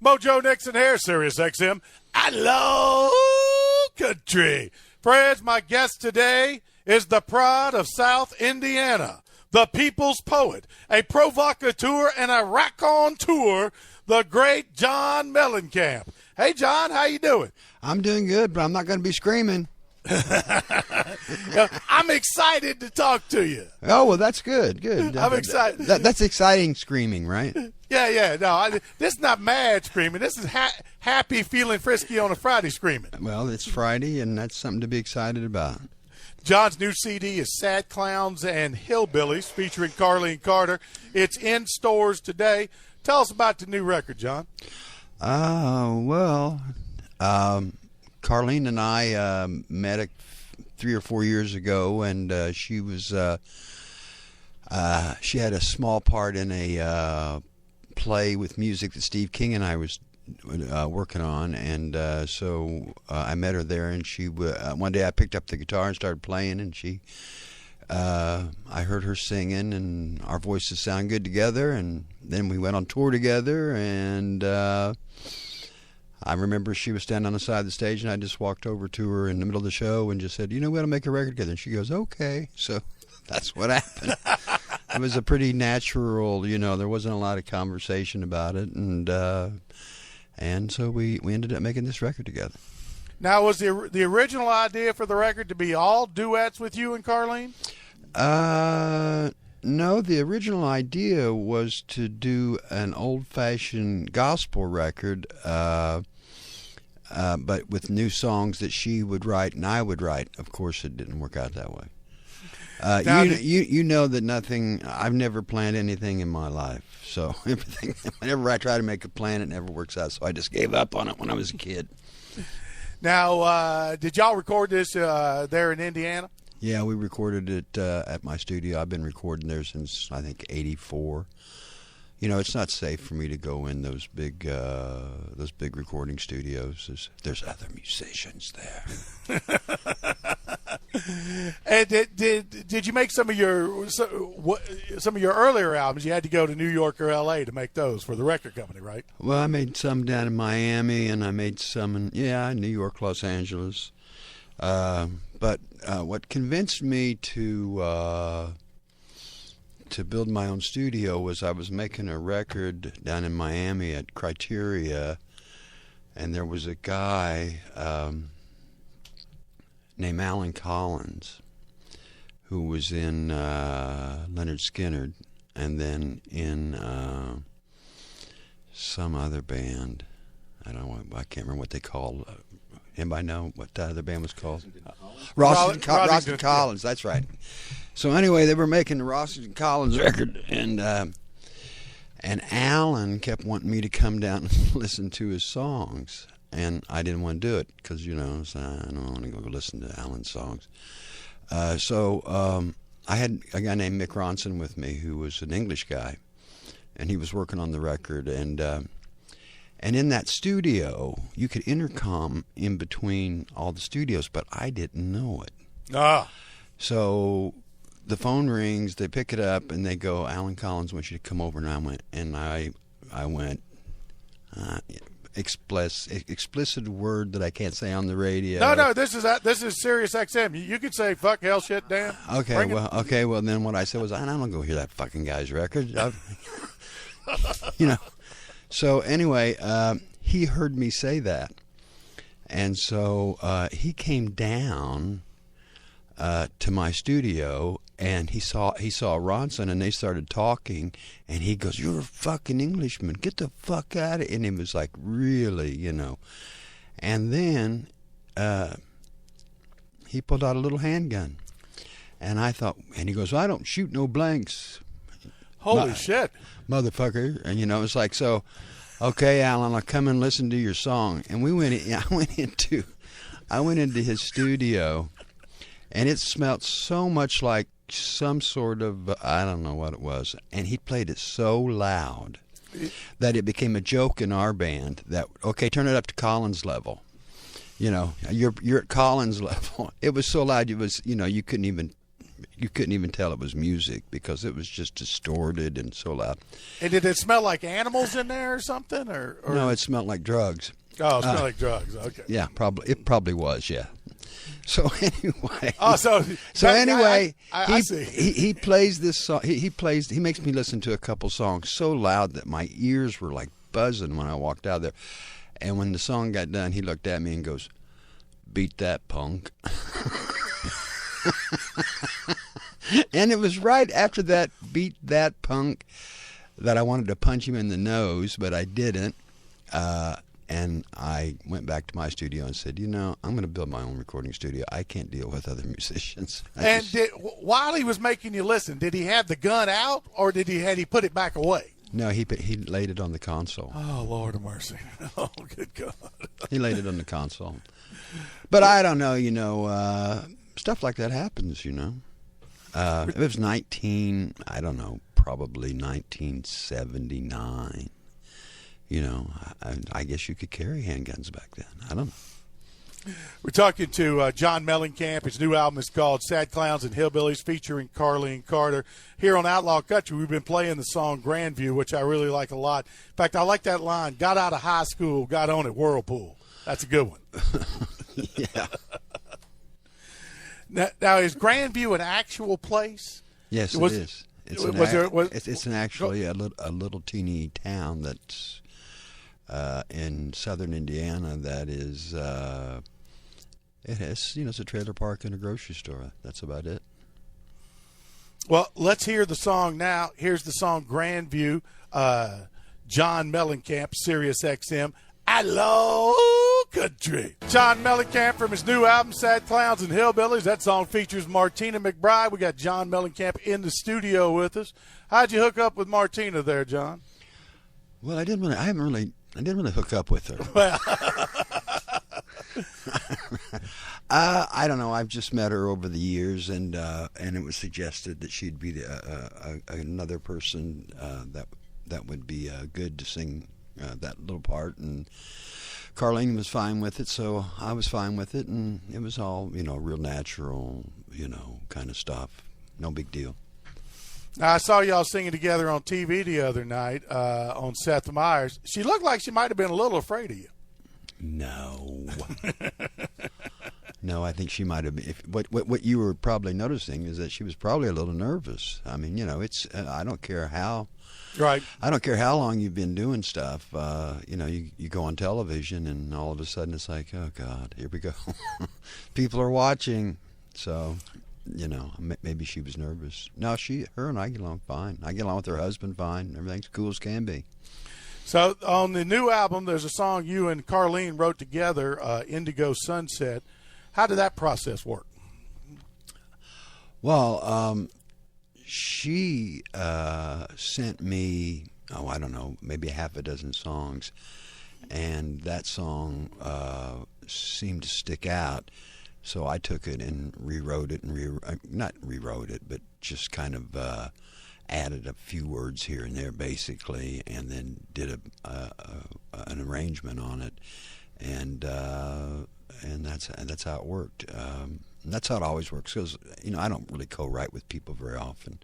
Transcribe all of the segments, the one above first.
Mojo Nixon here, Sirius XM. I love country. Friends, my guest today is the pride of South Indiana, the people's poet, a provocateur and a raconteur, the great John Mellencamp. Hey, John, how you doing? I'm doing good, but I'm not going to be screaming. I'm excited to talk to you. Oh, well, that's good. Good. I'm excited. That's exciting screaming, right? Yeah. No, this is not mad screaming. This is happy, feeling frisky on a Friday screaming. Well, it's Friday, and that's something to be excited about. John's new CD is Sad Clowns and Hillbillies, featuring Carlene Carter. It's in stores today. Tell us about the new record, John. Carlene and I met 3 or 4 years ago, and she had a small part in a play with music that Steve King and I was working on, and so I met her there, and she one day I picked up the guitar and started playing, and I heard her singing, and our voices sound good together, and then we went on tour together, and I remember she was standing on the side of the stage, and I just walked over to her in the middle of the show and just said, we ought to make a record together. And she goes, okay. So that's what happened. It was a pretty natural, there wasn't a lot of conversation about it. And so we ended up making this record together. Now, was the original idea for the record to be all duets with you and Carlene? No, the original idea was to do an old-fashioned gospel record, but with new songs that she would write and I would write. Of course, it didn't work out that way. You know that I've never planned anything in my life. So everything, whenever I try to make a plan, it never works out. So I just gave up on it when I was a kid. Now, did y'all record this there in Indiana? Yeah, we recorded it at my studio. I've been recording there since, I think, '84. It's not safe for me to go in those big recording studios. There's other musicians there. And did you make some of your earlier albums? You had to go to New York or L.A. to make those for the record company, right? Well, I made some down in Miami, and I made some in New York, Los Angeles. But what convinced me to build my own studio was I was making a record down in Miami at Criteria, and there was a guy named Alan Collins who was in Leonard Skinner, and then in some other band. I can't remember what they called. Anybody know what the other band was called? Rossington Collins. That's right. So anyway, they were making the Rossington Collins record, and Alan kept wanting me to come down and listen to his songs, and I didn't want to do it because so I don't want to go listen to Alan's songs. So I had a guy named Mick Ronson with me who was an English guy, and he was working on the record, and in that studio, you could intercom in between all the studios, but I didn't know it. So the phone rings, they pick it up, and they go, Alan Collins wants you to come over, and I went, explicit word that I can't say on the radio. No, this is Sirius XM. You could say fuck, hell, shit, damn. Okay, well, then what I said was, I don't go hear that fucking guy's record. So anyway, he heard me say that, and so he came down to my studio, and he saw Ronson, and they started talking, and he goes, "You're a fucking Englishman. Get the fuck out of it." And it was like, really, And then he pulled out a little handgun, and I thought, and he goes, "I don't shoot no blanks." Holy shit. Motherfucker. And it's like, so, okay, Alan, I'll come and listen to your song. And I went into his studio, and it smelled so much like some sort of, I don't know what it was, and he played it so loud that it became a joke in our band that, okay, turn it up to Collins level. You're at Collins level. It was so loud, you couldn't even you couldn't even tell it was music because it was just distorted and so loud. And did it smell like animals in there or something? Or No, it smelled like drugs. Oh, it smelled like drugs. Okay. Yeah, probably. It probably was. Yeah. So anyway. Oh, so anyway, I see. He plays this song. He makes me listen to a couple songs so loud that my ears were like buzzing when I walked out there. And when the song got done, he looked at me and goes, "Beat that, punk." And it was right after that, "Beat that, punk," that I wanted to punch him in the nose, but I didn't. And I went back to my studio and said, I'm going to build my own recording studio. I can't deal with other musicians. While he was making you listen, did he have the gun out, or had he put it back away? No, he laid it on the console. Oh, Lord of mercy. Oh, good God. He laid it on the console. But I don't know, stuff like that happens, It was probably 1979. I guess you could carry handguns back then. I don't know. We're talking to John Mellencamp. His new album is called Sad Clowns and Hillbillies, featuring Carlene Carter. Here on Outlaw Country, we've been playing the song Grandview, which I really like a lot. In fact, I like that line, got out of high school, got on at Whirlpool. That's a good one. Yeah. Now, is Grandview an actual place? Yes, it is. It's actually a little teeny town that's in southern Indiana that is, it has, it's a trailer park and a grocery store. That's about it. Well, let's hear the song now. Here's the song Grandview, John Mellencamp, Sirius XM. I love country. John Mellencamp from his new album, Sad Clowns and Hillbillies. That song features Martina McBride. We got John Mellencamp in the studio with us. How'd you hook up with Martina there, John? Well, I didn't really hook up with her. Well, I don't know. I've just met her over the years, and it was suggested that she'd be another person that would be good to sing that little part, and Carlene was fine with it, so I was fine with it, and it was all real natural, kind of stuff. No big deal. Now, I saw y'all singing together on TV the other night on Seth Meyers. She looked like she might have been a little afraid of you. No. No, I think she might have been. What you were probably noticing is that she was probably a little nervous. I mean, it's I don't care how. Right. I don't care how long you've been doing stuff. You go on television and all of a sudden it's like, oh God, here we go. People are watching. So, maybe she was nervous. No, her and I get along fine. I get along with her husband fine. Everything's cool as can be. So on the new album, there's a song you and Carlene wrote together, Indigo Sunset. How did that process work? Well, she sent me, I don't know, maybe half a dozen songs, and that song seemed to stick out. So I took it and rewrote it, not rewrote it, but just kind of added a few words here and there, basically, and then did an arrangement on it, and that's how it worked. That's how it always works, because I don't really co-write with people very often,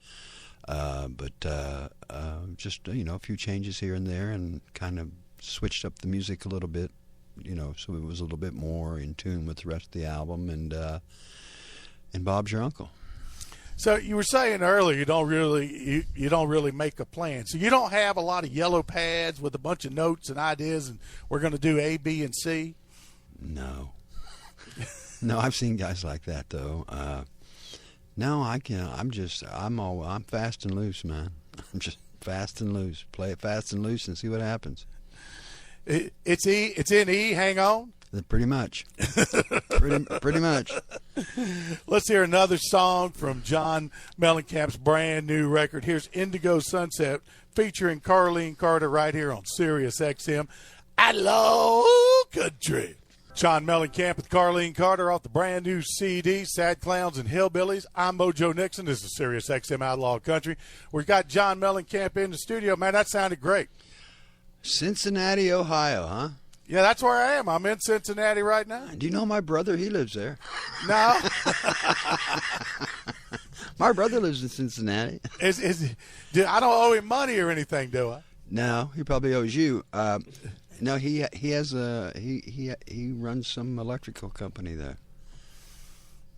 but just a few changes here and there, and kind of switched up the music a little bit. So it was a little bit more in tune with the rest of the album, and Bob's your uncle. So you were saying earlier you don't really make a plan. So you don't have a lot of yellow pads with a bunch of notes and ideas, and we're going to do A, B, and C. No, no, I've seen guys like that though. No, I can't. I'm fast and loose, man. I'm just fast and loose. Play it fast and loose and see what happens. It's in E. Hang on. Pretty much. pretty much. Let's hear another song from John Mellencamp's brand new record. Here's Indigo Sunset featuring Carlene Carter right here on Sirius XM. I love country. John Mellencamp with Carlene Carter off the brand new CD, Sad Clowns and Hillbillies. I'm Mojo Nixon. This is Sirius XM Outlaw Country. We've got John Mellencamp in the studio. Man, that sounded great. Cincinnati, Ohio, huh? Yeah, that's where I am. I'm in Cincinnati right now. Do you know my brother? He lives there. No. My brother lives in Cincinnati. I don't owe him money or anything, do I? No, he probably owes you. No, he has he runs some electrical company there.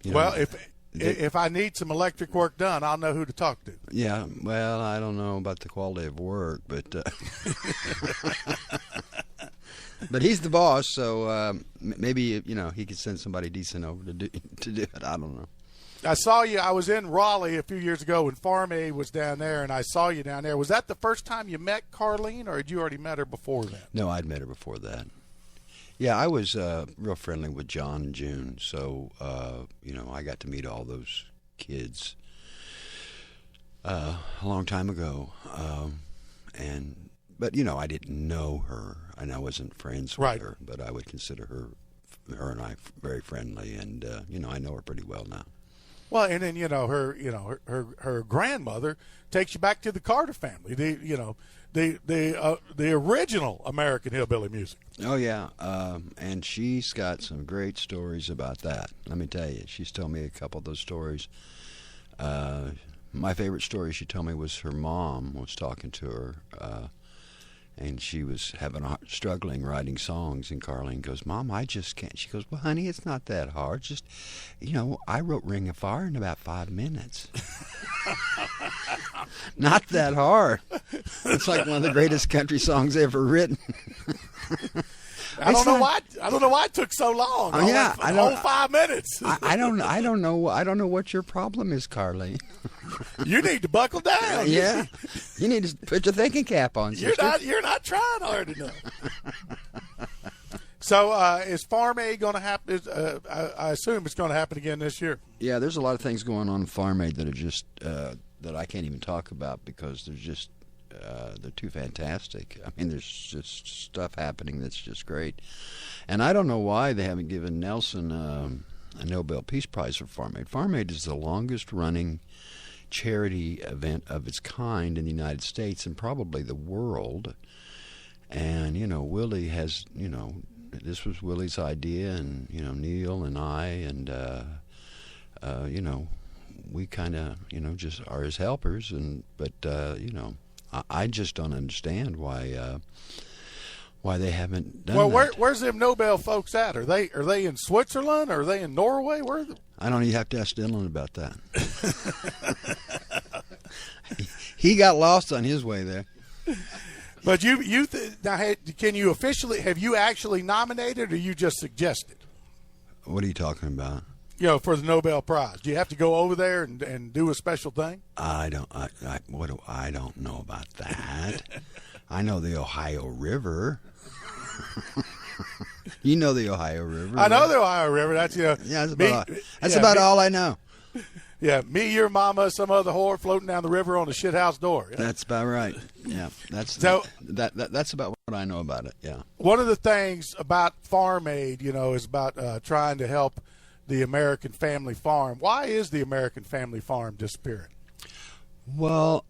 You know, Well, if I need some electric work done, I'll know who to talk to. yeah, well, I don't know about the quality of work, but but he's the boss, so maybe he could send somebody decent over to do it. I don't know. I saw you. I was in Raleigh a few years ago when Farm Aid was down there, and I saw you down there. Was that the first time you met Carlene, or had you already met her before that? No, I'd met her before that. Yeah, I was real friendly with John and June, so I got to meet all those kids a long time ago, but I didn't know her, and I wasn't friends with her, but I would consider her and I very friendly, and I know her pretty well now. Well, and then her grandmother takes you back to the Carter family. The original American hillbilly music. Oh yeah, and she's got some great stories about that. Let me tell you, she's told me a couple of those stories. My favorite story she told me was her mom was talking to her, and she was struggling writing songs, and Carlene goes, "Mom, I just can't." She goes, "Well, honey, it's not that hard. Just, I wrote Ring of Fire in about 5 minutes." Not that hard. It's like one of the greatest country songs ever written. I don't know why it took so long. Oh, yeah, I know. 5 minutes. I don't know what your problem is, Carlene. You need to buckle down. Yeah, you need to put your thinking cap on, sister. You're not trying hard enough. So, is Farm Aid going to happen? I assume it's going to happen again this year. Yeah, there's a lot of things going on in Farm Aid that are just that I can't even talk about because they're too fantastic. I mean, there's just stuff happening that's just great, and I don't know why they haven't given Nelson a Nobel Peace Prize for Farm Aid. Farm Aid is the longest running charity event of its kind in the United States and probably the world. And Willie has this was Willie's idea, and Neil and I, and we kind of just are his helpers, but I just don't understand why they haven't done that. Where's them Nobel folks at? Are they in Switzerland? Are they in Norway? Where are they? I don't even have to ask Dylan about that. He got lost on his way there. But can you officially, have you actually nominated, or you just suggested? What are you talking about? For the Nobel Prize. Do you have to go over there and do a special thing? I don't know about that. I know the Ohio River. You know the Ohio River. I know the Ohio River. That's that's about all I know. Yeah, me, your mama, some other whore floating down the river on a shithouse door. Yeah. That's about right. Yeah, that's about what I know about it. Yeah. One of the things about Farm Aid, is about trying to help the American family farm. Why is the American family farm disappearing? Well,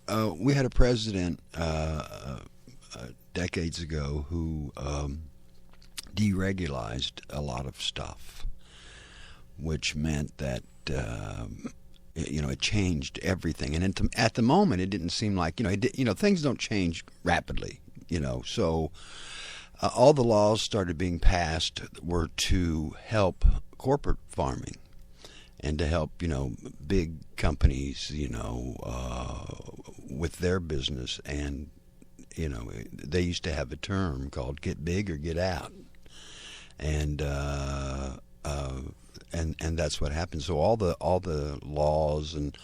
we had a president decades ago who deregularized a lot of stuff, which meant that it changed everything. And at the moment, it didn't seem like things don't change rapidly. So all the laws started being passed were to help corporate farming and to help big companies with their business. And they used to have a term called "get big or get out," and that's what happened. So all the laws and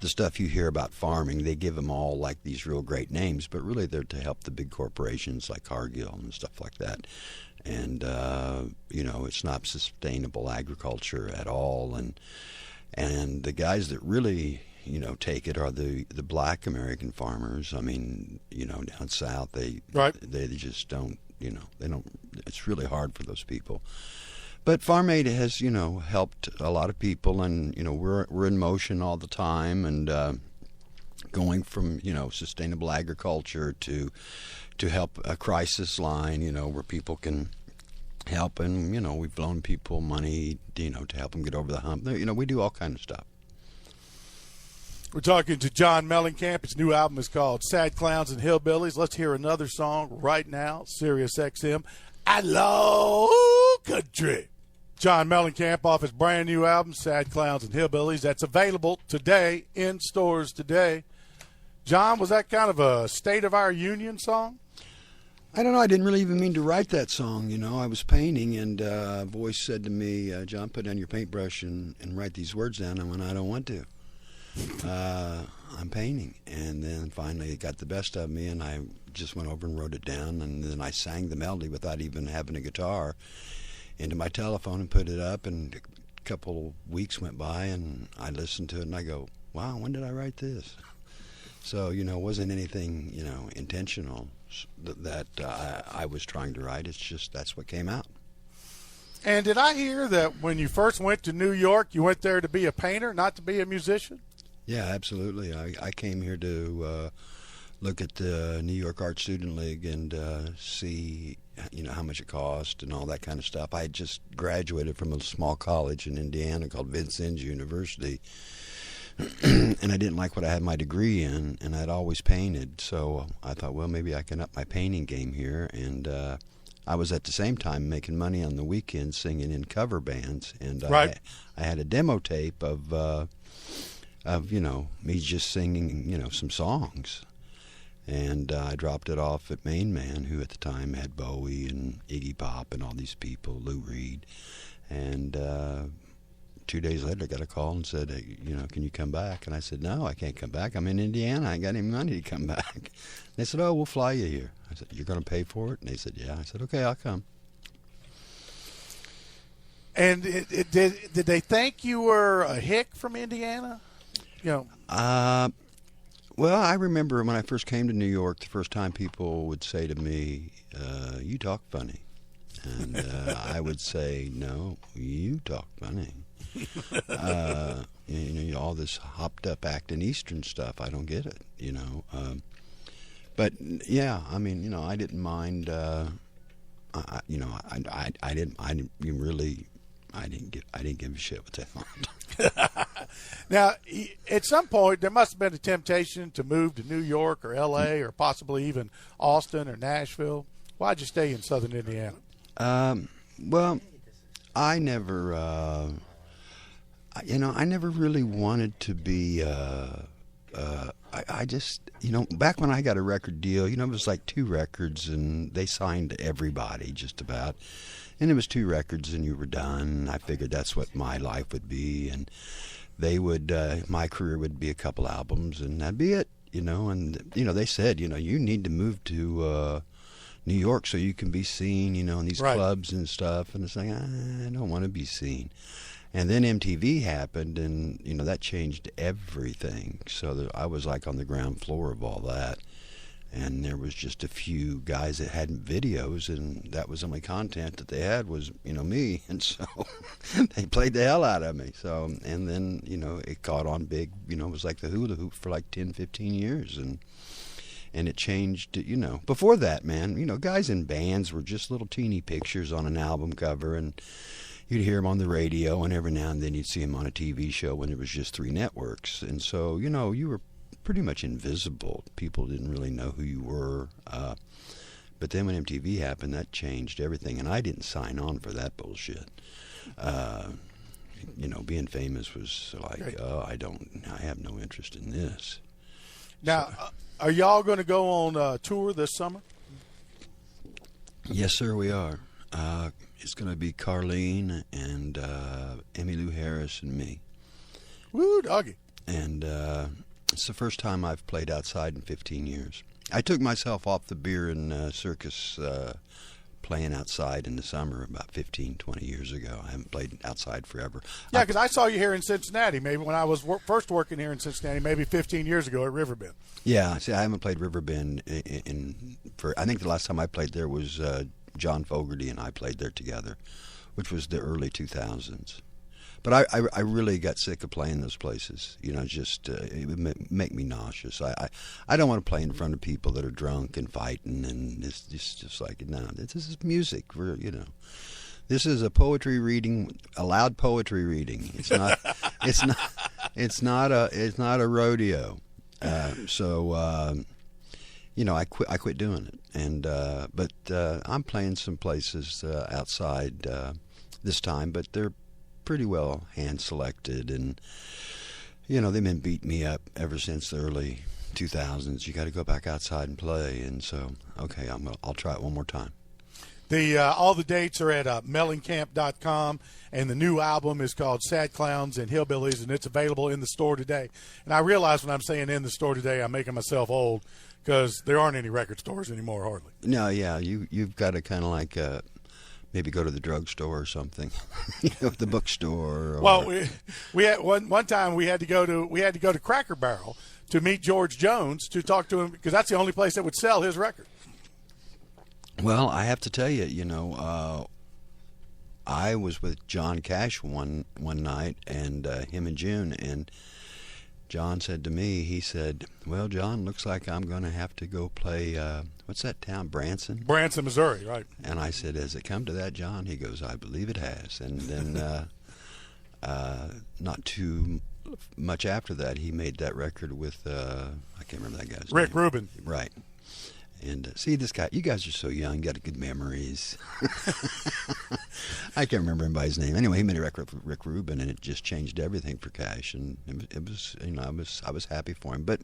the stuff you hear about farming, they give them all like these real great names, but really they're to help the big corporations like Cargill and stuff like that. And it's not sustainable agriculture at all. And the guys that really take it are the black American farmers. I mean, down south they just don't. They don't. It's really hard for those people. But Farm Aid has, helped a lot of people, and we're in motion all the time, and going from sustainable agriculture to help a crisis line, where people can helping. We've loaned people money, to help them get over the hump. We do all kind of stuff. We're talking to John Mellencamp. His new album is called Sad Clowns and Hillbillies. Let's hear another song right now, Sirius XM. I love country. John Mellencamp off his brand new album, Sad Clowns and Hillbillies. That's available today, in stores today. John, was that kind of a State of Our Union song? I don't know. I didn't really even mean to write that song. I was painting, and a voice said to me, John, put down your paintbrush and write these words down. I went, I don't want to. I'm painting. And then finally it got the best of me, and I just went over and wrote it down, and then I sang the melody without even having a guitar into my telephone and put it up, and a couple weeks went by, and I listened to it, and I go, wow, when did I write this? So, it wasn't anything, intentional that I was trying to write. It's just that's what came out. And did I hear that when you first went to New York, you went there to be a painter, not to be a musician? Yeah, absolutely. I came here to look at the New York Art Student League and see, how much it cost and all that kind of stuff. I had just graduated from a small college in Indiana called Vincennes University, and I didn't like what I had my degree in, and I'd always painted. So I thought, well, maybe I can up my painting game here. And I was at the same time making money on the weekends singing in cover bands, and right. I had a demo tape of me just singing some songs, and I dropped it off at Main Man, who at the time had Bowie and Iggy Pop and all these people, Lou Reed, and 2 days later I got a call and said, hey, can you come back? And I said, no, I can't come back. I'm in Indiana. I ain't got any money to come back. They said, oh, we'll fly you here. I said, you're going to pay for it? And they said, yeah. I said, okay, I'll come. And did they think you were a hick from Indiana? Well, I remember when I first came to New York, the first time people would say to me, you talk funny. And I would say, no, you talk funny. All this hopped up acting Eastern stuff, I don't get it, but yeah, I didn't mind. I didn't give a shit what they thought. Now, at some point, there must have been a temptation to move to New York or L.A. or possibly even Austin or Nashville. Why'd you stay in Southern Indiana? Well, I never, I never really wanted to be. I just, back when I got a record deal, it was like 2 records, and they signed everybody just about. And it was 2 records, and you were done. I figured that's what my life would be, and they would, my career would be a couple albums, and that'd be it, And they said, you need to move to New York so you can be seen, in these right. clubs and stuff. And it's like, I don't want to be seen. And then MTV happened, and that changed everything. So I was like on the ground floor of all that. And there was just a few guys that had videos, and that was the only content that they had was, me. And so they played the hell out of me. So, and then, it caught on big, it was like the hula hoop for like 10, 15 years. And it changed, Before that, man, guys in bands were just little teeny pictures on an album cover, and you'd hear them on the radio, and every now and then you'd see them on a TV show when there was just 3 networks. And so, you were pretty much invisible. People didn't really know who you were. But then when MTV happened, that changed everything, and I didn't sign on for that bullshit. Being famous was like, I have no interest in this. Now, are y'all going to go on tour this summer? Yes, sir, we are. It's going to be Carlene and Emmylou Harris and me. Woo, doggy. And it's the first time I've played outside in 15 years. I took myself off the beer and circus playing outside in the summer about 15, 20 years ago. I haven't played outside forever. Yeah, because I saw you here in Cincinnati, maybe when I was first working here in Cincinnati, maybe 15 years ago at Riverbend. Yeah, see, I haven't played Riverbend for. I think the last time I played there was John Fogerty and I played there together, which was the early 2000s. But I really got sick of playing those places. You know, just it would make me nauseous. I don't want to play in front of people that are drunk and fighting, and it's just like, no, this is music. This is a poetry reading, a loud poetry reading. It's not. It's not a rodeo. I quit doing it, and but I'm playing some places outside this time, but they're pretty well hand selected, and they've been beating me up ever since the early 2000s. You got to go back outside and play, and so okay, I'll try it one more time. All the dates are at Mellencamp.com, and the new album is called Sad Clowns and Hillbillies, and it's available in the store today. And I realize when I'm saying in the store today, I'm making myself old because there aren't any record stores anymore, hardly. No, yeah, you've got to kind of like maybe go to the drugstore or something, the bookstore. Or... Well, we had one time we had to go to Cracker Barrel to meet George Jones to talk to him because that's the only place that would sell his record. Well, I have to tell you, I was with John Cash one night, and him and June, and John said to me, he said, "Well, John, looks like I'm going to have to go play, what's that town, Branson?" Branson, Missouri, right. And I said, "Has it come to that, John?" He goes, "I believe it has." And then not too much after that, he made that record with, I can't remember that guy's Rick name. Rubin. Right. And see, this guy, you guys are so young, you got good memories. I can't remember him by his name. Anyway, he made a record with Rick Rubin, and it just changed everything for Cash. And it was, I was happy for him. But,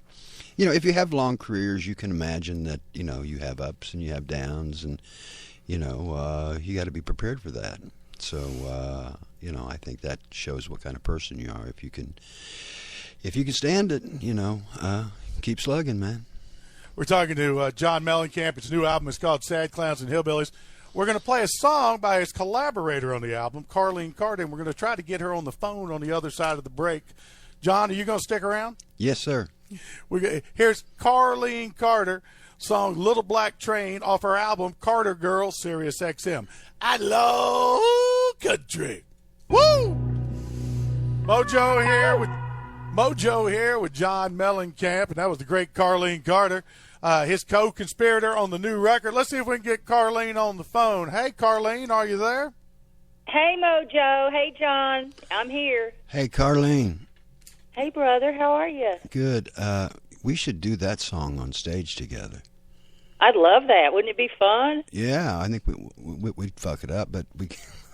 if you have long careers, you can imagine that, you have ups and you have downs, and, you got to be prepared for that. So, I think that shows what kind of person you are. If you can stand it, keep slugging, man. We're talking to John Mellencamp. His new album is called Sad Clowns and Hillbillies. We're going to play a song by his collaborator on the album, Carlene Carter, and we're going to try to get her on the phone on the other side of the break. John, are you going to stick around? Yes, sir. Here's Carlene Carter, song Little Black Train off her album Carter Girl, Sirius XM. I love country. Woo! Mojo here with John Mellencamp, and that was the great Carlene Carter, his co-conspirator on the new record. Let's see if we can get Carlene on the phone. Hey, Carlene, are you there? Hey, Mojo. Hey, John. I'm here. Hey, Carlene. Hey, brother. How are you? Good. We should do that song on stage together. I'd love that. Wouldn't it be fun? Yeah, I think we'd fuck it up, but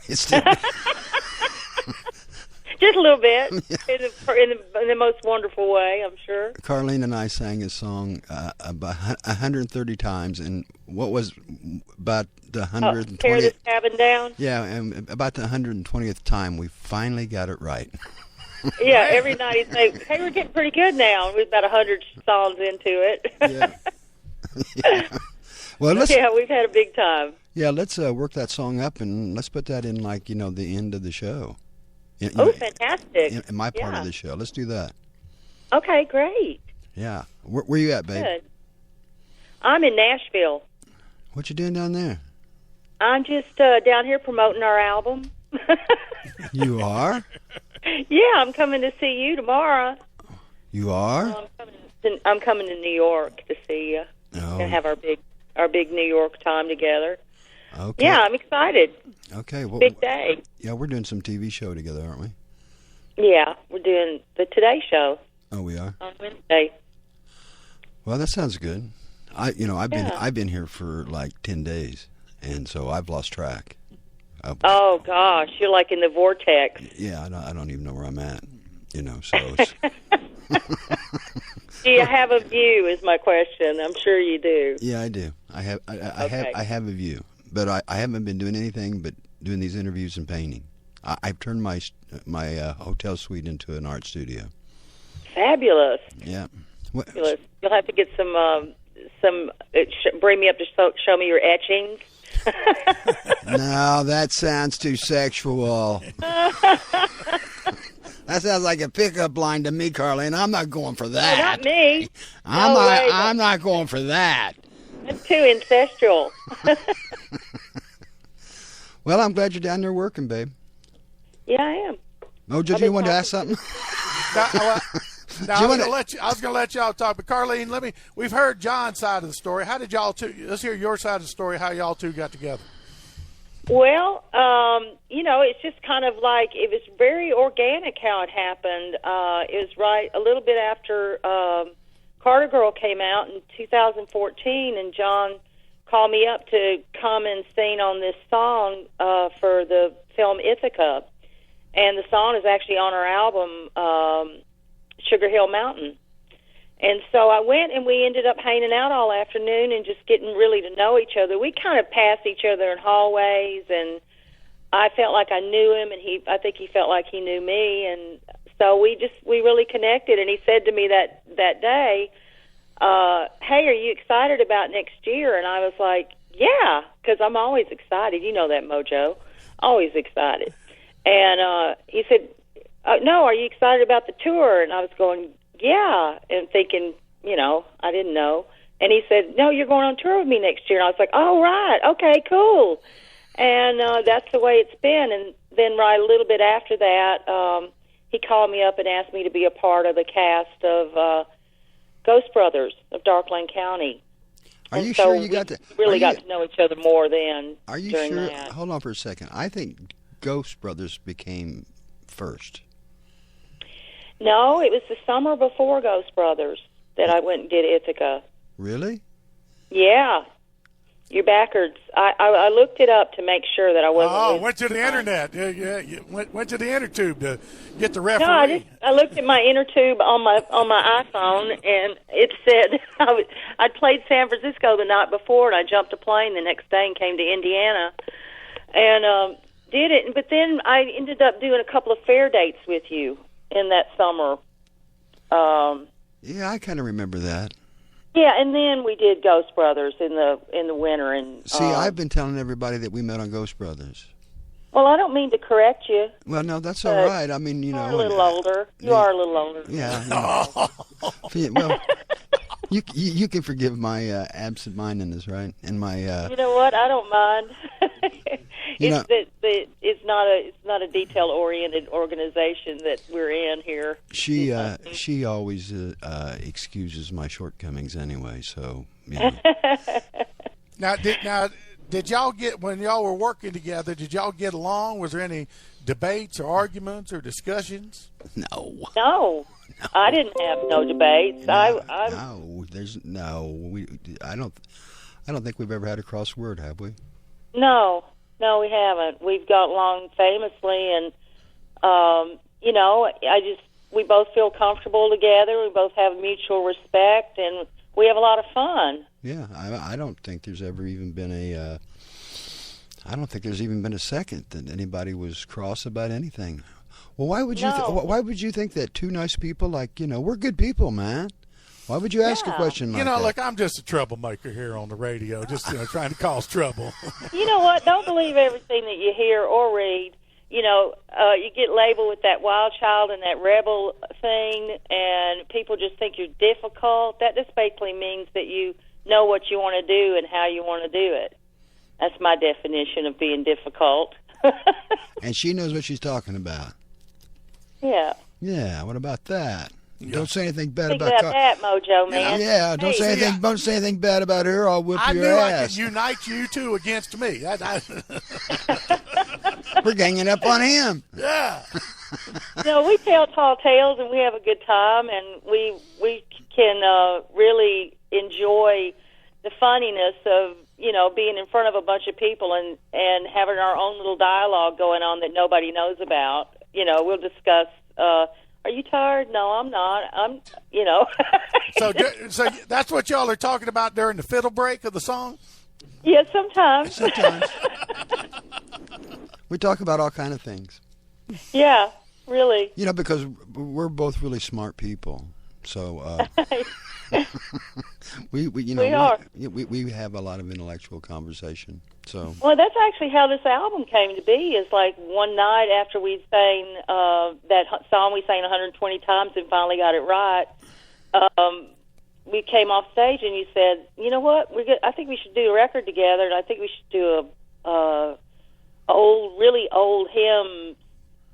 it's still... Just a little bit, in the most wonderful way, I'm sure. Carlene and I sang a song about 130 times, and what was about the 120th... Tear this cabin down? Yeah, and about the 120th time, we finally got it right. Yeah, every night he'd say, "Hey, we're getting pretty good now." And we're about 100 songs into it. Yeah. Yeah. Well, we've had a big time. Yeah, let's work that song up, and let's put that in, the end of the show. Fantastic. In my part of the show. Let's do that. Okay, great. Yeah. Where you at, babe? Good. I'm in Nashville. What you doing down there? I'm just down here promoting our album. You are? Yeah, I'm coming to see you tomorrow. You are? I'm coming to New York to see you. Oh. We're gonna have our big New York time together. Okay. Yeah, I'm excited. Okay. Well, big day. Yeah, we're doing some TV show together, aren't we? Yeah, we're doing the Today Show. Oh, we are? On Wednesday. Well, that sounds good. I've been here for like 10 days, and so I've lost track. Oh gosh, you're like in the vortex. Yeah, I don't even know where I'm at. So. It's... Do you have a view? Is my question. I'm sure you do. Yeah, I do. I have a view, but I haven't been doing anything but doing these interviews and painting. I've turned my hotel suite into an art studio. Fabulous. Yeah. Fabulous. You'll have to get some bring me up to show me your etchings. No, that sounds too sexual. That sounds like a pickup line to me, Carlene. I'm not going for that. No, not me. I'm not going for that. That's too ancestral. Well, I'm glad you're down there working, babe. Yeah, I am. Mojo, do you want to ask something? Now I was going to let y'all talk, but Carlene, we've heard John's side of the story. How did y'all two? Let's hear your side of the story. How y'all two got together? Well, it's just kind of like it was very organic how it happened. It was right a little bit after Carter Girl came out in 2014, and John called me up to come and sing on this song for the film Ithaca. And the song is actually on our album, Sugar Hill Mountain. And so I went, and we ended up hanging out all afternoon and just getting really to know each other. We kind of passed each other in hallways, and I felt like I knew him, and I think he felt like he knew me. And so we really connected. And he said to me that day, hey, are you excited about next year? And I was like, yeah, because I'm always excited. You know that, Mojo. Always excited. And he said, no, are you excited about the tour? And I was going, yeah, and thinking, I didn't know. And he said, no, you're going on tour with me next year. And I was like, oh, right, okay, cool. And that's the way it's been. And then right a little bit after that, he called me up and asked me to be a part of the cast of Ghost Brothers of Darkland County. Are you sure you got to... really got to know each other more then. Are you during sure? That. Hold on for a second. I think Ghost Brothers became first. No, it was the summer before Ghost Brothers that I went and did Ithaca. Really? Yeah. You're backwards. I looked it up to make sure that I wasn't. Oh, went to the internet. Yeah, you went to the inner tube to get the referee. No, I looked at my inner tube on my iPhone, and it said I played San Francisco the night before, and I jumped a plane the next day and came to Indiana, and did it. But then I ended up doing a couple of fair dates with you in that summer. Yeah, I kind of remember that. Yeah, and then we did Ghost Brothers in the winter. And see, I've been telling everybody that we met on Ghost Brothers. Well, I don't mean to correct you. Well, no, that's all right. I mean, you know, you're a little older. You are a little older. Yeah. Well, you can forgive my absent-mindedness, right? And my. You know what? I don't mind. It's not a detail-oriented organization that we're in here. She always excuses my shortcomings anyway. So. You know. Now, did y'all get, when y'all were working together, did y'all get along? Was there any debates or arguments or discussions? No. I didn't have no debates. I don't think we've ever had a cross word, have we? No, we haven't. We've got along famously, and we both feel comfortable together. We both have mutual respect, and we have a lot of fun. Yeah, I don't think there's ever even been I don't think there's even been a second that anybody was cross about anything. Well, why would you? Why would you think that two nice people, like, we're good people, man? Why would you ask a question like that? Look, I'm just a troublemaker here on the radio, just trying to cause trouble. You know what? Don't believe everything that you hear or read. You get labeled with that wild child and that rebel thing, and people just think you're difficult. That just basically means that you know what you want to do and how you want to do it. That's my definition of being difficult. And she knows what she's talking about. Yeah. Yeah. What about that? Yeah. Don't say anything bad about that, Mojo, man. Yeah. Don't say anything bad about her. I'll whip your ass. I could unite you two against me. We're ganging up on him. Yeah. We tell tall tales and we have a good time, and we can really enjoy the funniness of being in front of a bunch of people and having our own little dialogue going on that nobody knows about. We'll discuss. Are you tired? No, I'm not. So that's what y'all are talking about during the fiddle break of the song? Yeah, sometimes. We talk about all kind of things. Yeah, really. Because we're both really smart people. So we have a lot of intellectual conversation. So well, that's actually how this album came to be. Is like one night after we sang that song we sang 120 times and finally got it right. We came off stage and you said, "You know what? I think we should do a record together, and I think we should do a really old hymn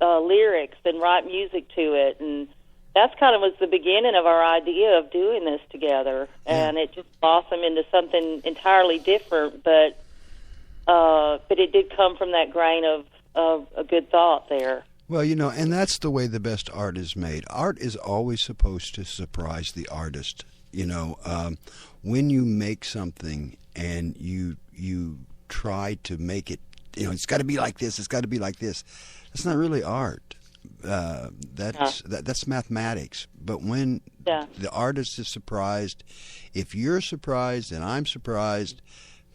lyrics and write music to it, and that's kind of was the beginning of our idea of doing this together. And it just blossomed into something entirely different, but it did come from that grain of a good thought there. Well, and that's the way the best art is made. Art is always supposed to surprise the artist. When you make something and you try to make it, it's got to be like this, it's got to be like this. That's not really art. That's mathematics. But when the artist is surprised, if you're surprised and I'm surprised,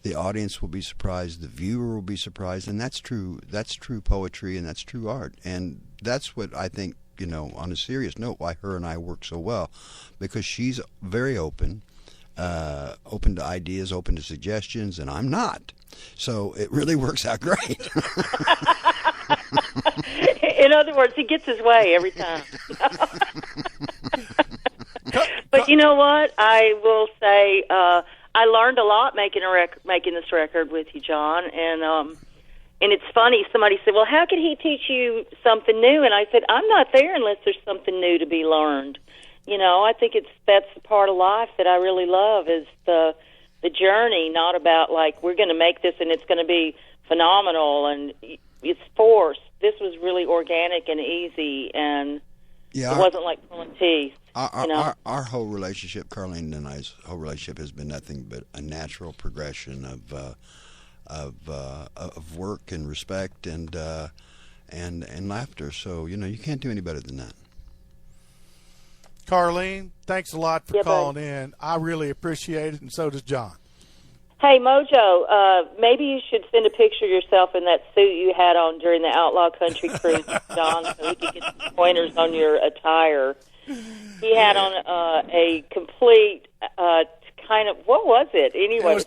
the audience will be surprised, the viewer will be surprised, and that's true. That's true poetry, and that's true art. And that's what I think, on a serious note, why her and I work so well, because she's very open to ideas, open to suggestions, and I'm not. So it really works out great. In other words, he gets his way every time. But you know what? I will say I learned a lot making this record with you, John, and it's funny. Somebody said, "Well, how can he teach you something new?" And I said, "I'm not there unless there's something new to be learned." I think that's the part of life that I really love is the journey, not about like we're going to make this and it's going to be phenomenal and it's forced. This was really organic and easy, and it wasn't like pulling teeth. Our whole relationship, Carlene and I's whole relationship, has been nothing but a natural progression of work and respect and laughter. So you can't do any better than that. Carlene, thanks a lot for calling in. I really appreciate it, and so does John. Hey, Mojo, maybe you should send a picture of yourself in that suit you had on during the Outlaw Country Cruise, John, so we could get some pointers on your attire. He had on a complete kind of, what was it? Anyway, it was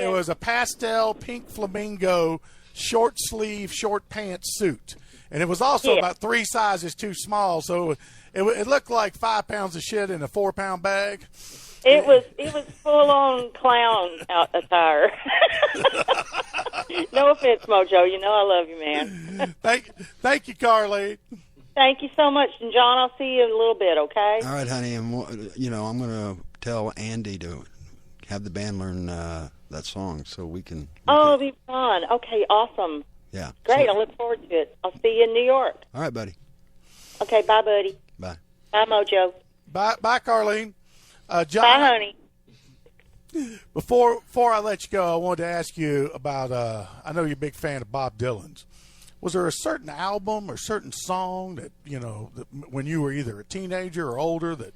it was a pastel pink flamingo short sleeve, short pants suit. And it was also about 3 sizes too small, so it looked like 5 pounds of shit in a 4-pound bag. It was full on clown attire. No offense, Mojo. I love you, man. Thank you, Carlene. Thank you so much, and John, I'll see you in a little bit. Okay. All right, honey, and I'm going to tell Andy to have the band learn that song so we can. It'll be fun. Okay, awesome. Yeah. Great. I look forward to it. I'll see you in New York. All right, buddy. Okay. Bye, buddy. Bye. Bye, Mojo. Bye, Carlene. John, bye, honey. Before I let you go, I wanted to ask you about. I know you're a big fan of Bob Dylan's. Was there a certain album or certain song that that when you were either a teenager or older that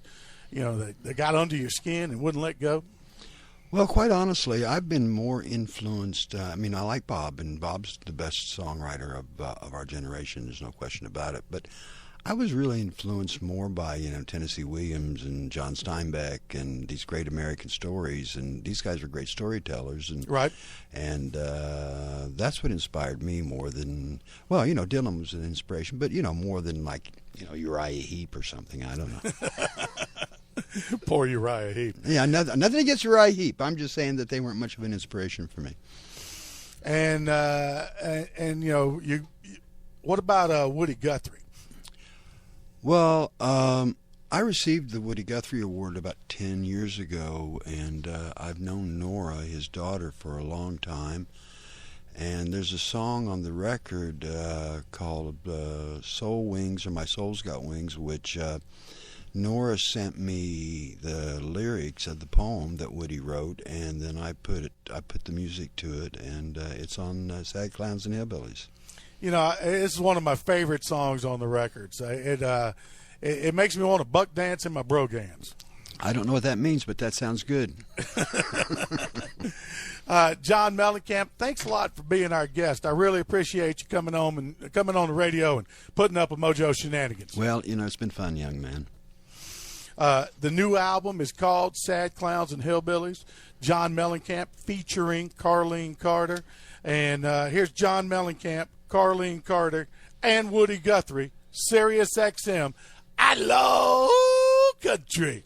that got under your skin and wouldn't let go? Well, quite honestly, I've been more influenced. I like Bob, and Bob's the best songwriter of our generation. There's no question about it. But I was really influenced more by Tennessee Williams and John Steinbeck and these great American stories. And these guys were great storytellers. And right. And that's what inspired me more than Dylan was an inspiration, but more than like Uriah Heep or something. I don't know. Poor Uriah Heep. Yeah, nothing against Uriah Heep. I'm just saying that they weren't much of an inspiration for me. And what about Woody Guthrie? Well, I received the Woody Guthrie Award about 10 years ago, and I've known Nora, his daughter, for a long time. And there's a song on the record called Soul Wings, or My Soul's Got Wings, which Nora sent me the lyrics of the poem that Woody wrote, and then I put the music to it, and it's on Sad Clowns and Hillbillies. It's one of my favorite songs on the records. It makes me want to buck dance in my brogans. I don't know what that means, but that sounds good. John Mellencamp, thanks a lot for being our guest. I really appreciate you coming on the radio and putting up with Mojo Shenanigans. Well, it's been fun, young man. The new album is called Sad Clowns and Hillbillies. John Mellencamp featuring Carlene Carter. And here's John Mellencamp, Carlene Carter, and Woody Guthrie, Sirius XM. I love country.